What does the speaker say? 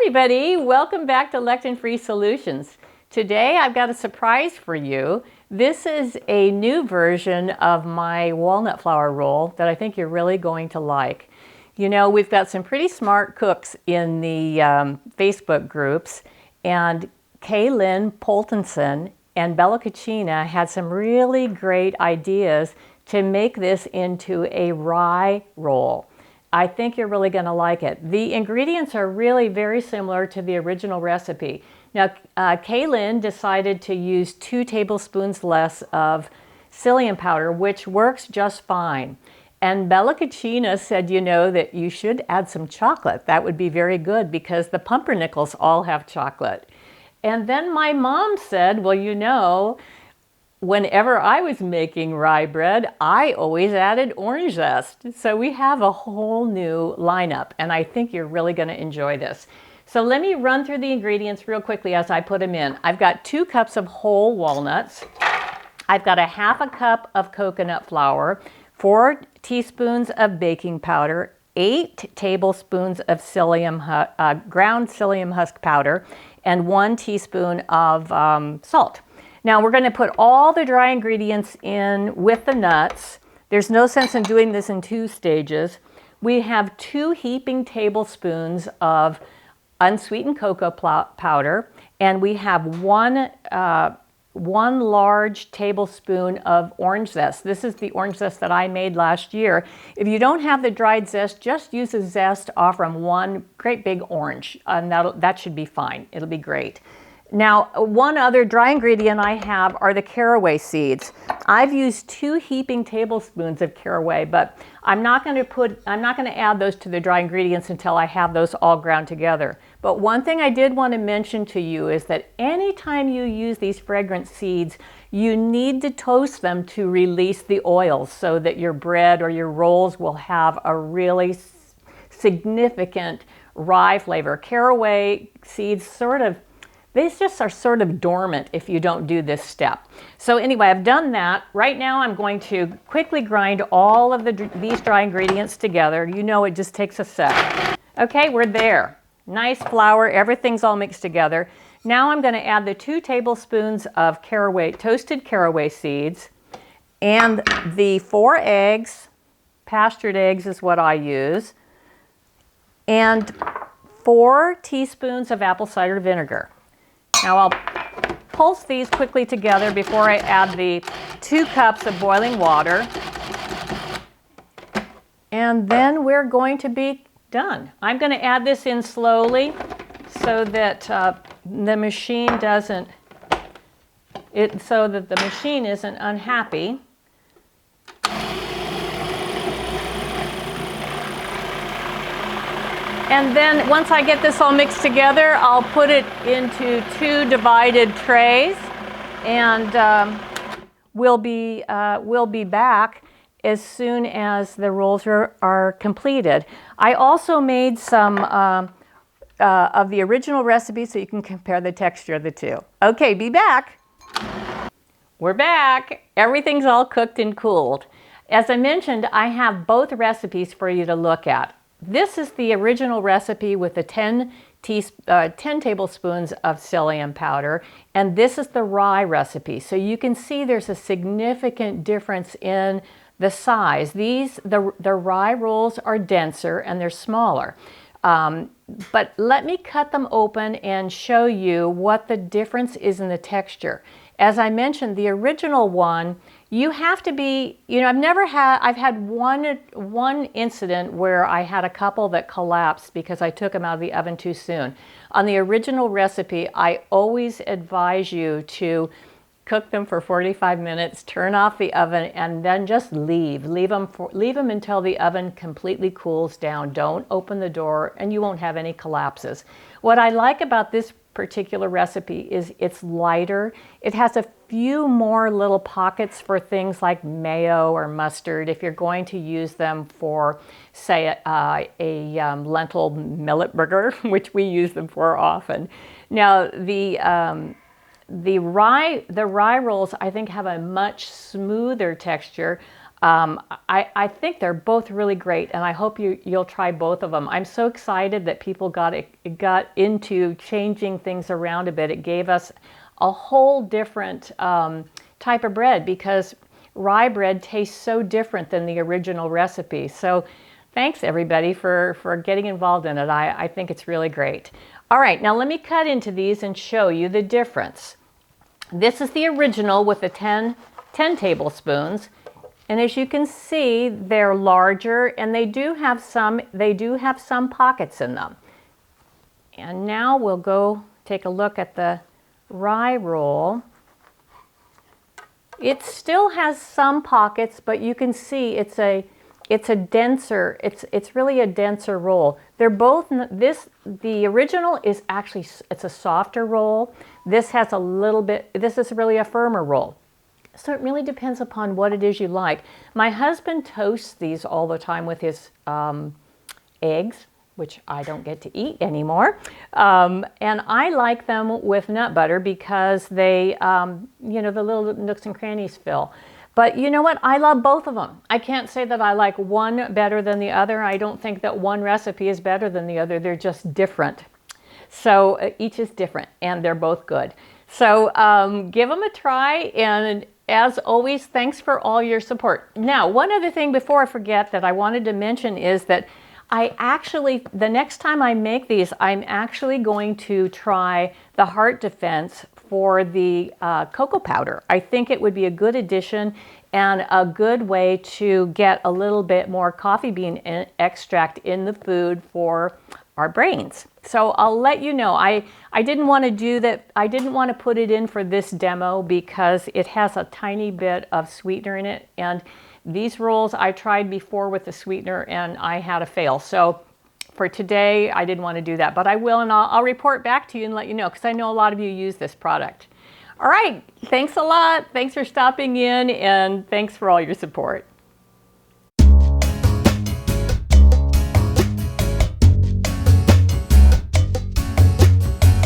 everybody, welcome back to Lectin Free Solutions. Today I've got a surprise for you. This is a new version of my walnut flour roll that I think you're really going to like. You know, we've got some pretty smart cooks in the Facebook groups, and Kaylin Poltenson and Bella Cucina had some really great ideas to make this into a rye roll. I think you're really going to like it. The ingredients are really very similar to the original recipe. Now, Kaylin decided to use 2 tablespoons less of psyllium powder, which works just fine. And Bella Cucina said, you know, that you should add some chocolate. That would be very good because the pumpernickels all have chocolate. And then my mom said, well, you know, whenever I was making rye bread, I always added orange zest. So we have a whole new lineup, and I think you're really going to enjoy this. So let me run through the ingredients real quickly as I put them in. I've got 2 cups of whole walnuts. I've got a ½ a cup of coconut flour, 4 teaspoons of baking powder, 8 tablespoons of ground psyllium husk powder, and 1 teaspoon of salt. Now we're going to put all the dry ingredients in with the nuts. There's no sense in doing this in 2 stages. We have 2 heaping tablespoons of unsweetened cocoa powder, and we have 1 large tablespoon of orange zest. This is the orange zest that I made last year. If you don't have the dried zest, just use a zest off from 1 great big orange, and that should be fine. It'll be great. Now, one other dry ingredient I have are the caraway seeds. I've used 2 heaping tablespoons of caraway, but I'm not going to add those to the dry ingredients until I have those all ground together. But one thing I did want to mention to you is that anytime you use these fragrant seeds, you need to toast them to release the oils so that your bread or your rolls will have a really significant rye flavor. Caraway seeds these just are sort of dormant if you don't do this step. So anyway, I've done that. Right now I'm going to quickly grind all of these dry ingredients together. You know, it just takes a sec. Okay, we're there. Nice flour, everything's all mixed together. Now I'm going to add the 2 tablespoons of toasted caraway seeds, and the 4 eggs, pastured eggs is what I use, and 4 teaspoons of apple cider vinegar. Now I'll pulse these quickly together before I add the 2 cups of boiling water. And then we're going to be done. I'm going to add this in slowly so that the machine isn't unhappy. And then once I get this all mixed together, I'll put it into 2 divided trays, and we'll be back as soon as the rolls are completed. I also made some of the original recipe so you can compare the texture of the 2. Okay, be back. We're back. Everything's all cooked and cooled. As I mentioned, I have both recipes for you to look at. This is the original recipe with the 10 tablespoons of psyllium powder, and this is the rye recipe. So you can see there's a significant difference in the size. The rye rolls are denser and they're smaller. But let me cut them open and show you what the difference is in the texture. As I mentioned, the original one, you have to be, you know, I've had one incident where I had a couple that collapsed because I took them out of the oven too soon. On the original recipe, I always advise you to cook them for 45 minutes, turn off the oven, and then just leave them until the oven completely cools down. Don't open the door, and you won't have any collapses. What I like about this particular recipe is it's lighter. It has a few more little pockets for things like mayo or mustard if you're going to use them for, say, a lentil millet burger, which we use them for often. Now, the rye rolls, I think, have a much smoother texture. I think they're both really great, and I hope you'll try both of them. I'm so excited that people got into changing things around a bit. It gave us a whole different type of bread, because rye bread tastes so different than the original recipe. So thanks everybody for getting involved in it. I think it's really great. All right, now let me cut into these and show you the difference. This is the original with the 10 tablespoons. And as you can see, they're larger, and they do have some pockets in them. And now we'll go take a look at the rye roll. It still has some pockets, but you can see it's a denser, it's really a denser roll. They're both, the original is actually, it's a softer roll. This has a little bit, this is really a firmer roll. So it really depends upon what it is you like. My husband toasts these all the time with his eggs, which I don't get to eat anymore. And I like them with nut butter because they, you know, the little nooks and crannies fill. But you know what? I love both of them. I can't say that I like one better than the other. I don't think that one recipe is better than the other. They're just different. So each is different, and they're both good. So give them a try, and as always, thanks for all your support. Now, one other thing before I forget that I wanted to mention is that the next time I make these, I'm actually going to try the heart defense for the cocoa powder. I think it would be a good addition and a good way to get a little bit more coffee bean extract in the food for our brains. So I'll let you know. I didn't want to do that. I didn't want to put it in for this demo because it has a tiny bit of sweetener in it. And these rolls I tried before with the sweetener and I had a fail. So for today, I didn't want to do that, but I will, and I'll report back to you and let you know, because I know a lot of you use this product. All right, thanks a lot. Thanks for stopping in, and thanks for all your support.